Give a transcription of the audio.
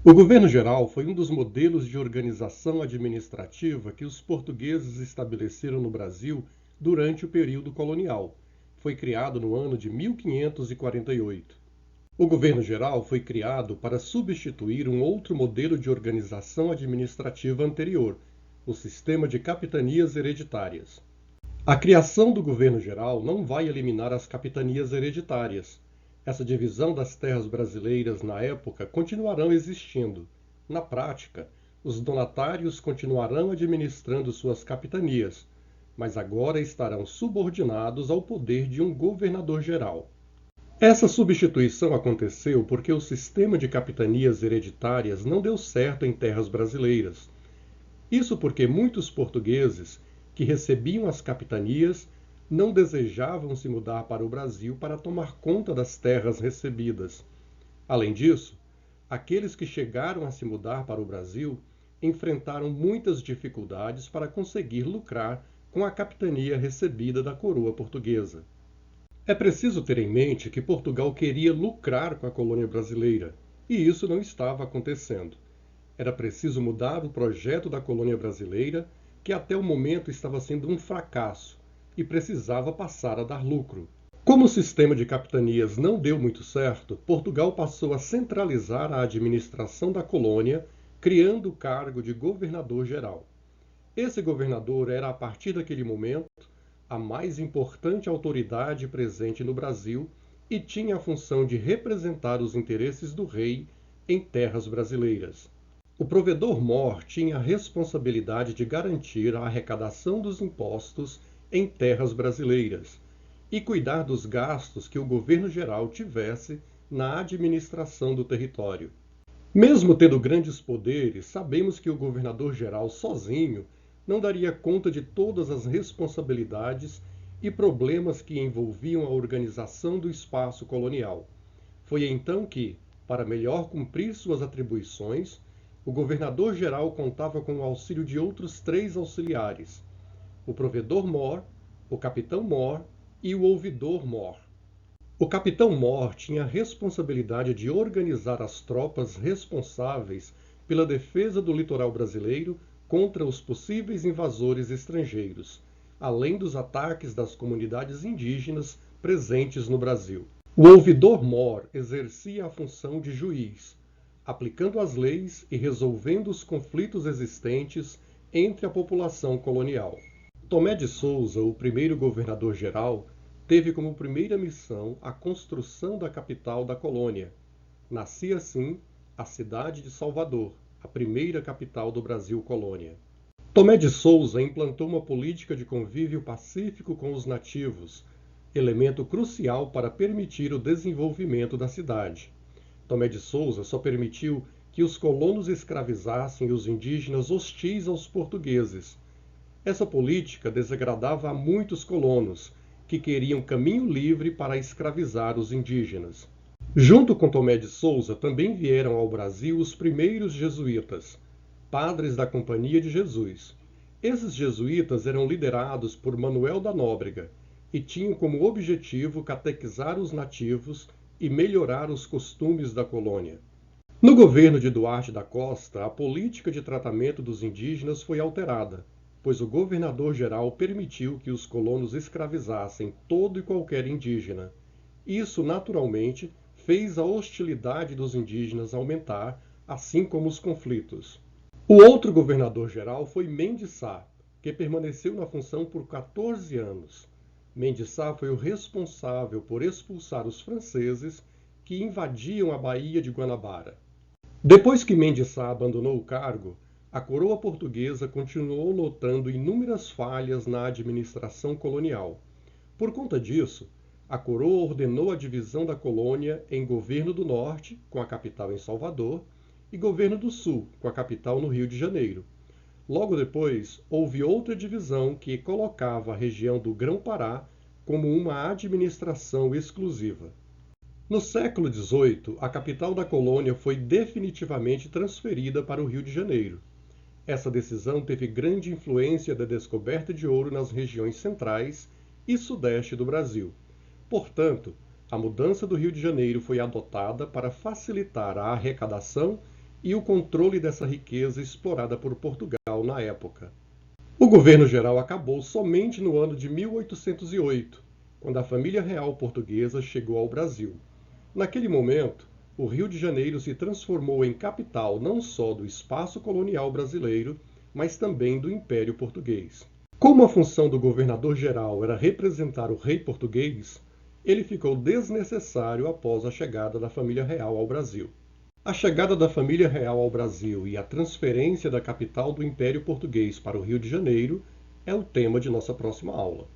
O governo geral foi um dos modelos de organização administrativa que os portugueses estabeleceram no Brasil durante o período colonial. Foi criado no ano de 1548. O governo geral foi criado para substituir um outro modelo de organização administrativa anterior, o sistema de capitanias hereditárias. A criação do governo geral não vai eliminar as capitanias hereditárias. Essa divisão das terras brasileiras na época continuarão existindo. Na prática, os donatários continuarão administrando suas capitanias, mas agora estarão subordinados ao poder de um governador geral. Essa substituição aconteceu porque o sistema de capitanias hereditárias não deu certo em terras brasileiras. Isso porque muitos portugueses que recebiam as capitanias não desejavam se mudar para o Brasil para tomar conta das terras recebidas. Além disso, aqueles que chegaram a se mudar para o Brasil enfrentaram muitas dificuldades para conseguir lucrar com a capitania recebida da coroa portuguesa. É preciso ter em mente que Portugal queria lucrar com a colônia brasileira, e isso não estava acontecendo. Era preciso mudar o projeto da colônia brasileira, que até o momento estava sendo um fracasso, e precisava passar a dar lucro. Como o sistema de capitanias não deu muito certo, Portugal passou a centralizar a administração da colônia, criando o cargo de governador-geral. Esse governador era, a partir daquele momento, a mais importante autoridade presente no Brasil e tinha a função de representar os interesses do rei em terras brasileiras. O provedor-mor tinha a responsabilidade de garantir a arrecadação dos impostos em terras brasileiras e cuidar dos gastos que o governo geral tivesse na administração do território. Mesmo tendo grandes poderes, sabemos que o governador-geral sozinho não daria conta de todas as responsabilidades e problemas que envolviam a organização do espaço colonial. Foi então que, para melhor cumprir suas atribuições, o governador-geral contava com o auxílio de outros 3 auxiliares: o provedor-mor, o capitão-mor e o ouvidor-mor. O capitão-mor tinha a responsabilidade de organizar as tropas responsáveis pela defesa do litoral brasileiro contra os possíveis invasores estrangeiros, além dos ataques das comunidades indígenas presentes no Brasil. O ouvidor-mor exercia a função de juiz, aplicando as leis e resolvendo os conflitos existentes entre a população colonial. Tomé de Souza, o primeiro governador-geral, teve como primeira missão a construção da capital da colônia. Nascia assim a cidade de Salvador, a primeira capital do Brasil colônia. Tomé de Souza implantou uma política de convívio pacífico com os nativos, elemento crucial para permitir o desenvolvimento da cidade. Tomé de Souza só permitiu que os colonos escravizassem os indígenas hostis aos portugueses. Essa política desagradava a muitos colonos, que queriam caminho livre para escravizar os indígenas. Junto com Tomé de Souza também vieram ao Brasil os primeiros jesuítas, padres da Companhia de Jesus. Esses jesuítas eram liderados por Manuel da Nóbrega e tinham como objetivo catequizar os nativos e melhorar os costumes da colônia. No governo de Duarte da Costa, a política de tratamento dos indígenas foi alterada, pois o governador-geral permitiu que os colonos escravizassem todo e qualquer indígena. Isso, naturalmente, fez a hostilidade dos indígenas aumentar, assim como os conflitos. O outro governador-geral foi Mendes Sá, que permaneceu na função por 14 anos. Mendes Sá foi o responsável por expulsar os franceses que invadiam a Baía de Guanabara. Depois que Mendes Sá abandonou o cargo, a coroa portuguesa continuou notando inúmeras falhas na administração colonial. Por conta disso, a coroa ordenou a divisão da colônia em Governo do Norte, com a capital em Salvador, e Governo do Sul, com a capital no Rio de Janeiro. Logo depois, houve outra divisão que colocava a região do Grão-Pará como uma administração exclusiva. No século XVIII, a capital da colônia foi definitivamente transferida para o Rio de Janeiro. Essa decisão teve grande influência da descoberta de ouro nas regiões centrais e sudeste do Brasil. Portanto, a mudança do Rio de Janeiro foi adotada para facilitar a arrecadação e o controle dessa riqueza explorada por Portugal na época. O governo geral acabou somente no ano de 1808, quando a família real portuguesa chegou ao Brasil. Naquele momento, o Rio de Janeiro se transformou em capital não só do espaço colonial brasileiro, mas também do Império Português. Como a função do governador-geral era representar o rei português, ele ficou desnecessário após a chegada da família real ao Brasil. A chegada da família real ao Brasil e a transferência da capital do Império Português para o Rio de Janeiro é o tema de nossa próxima aula.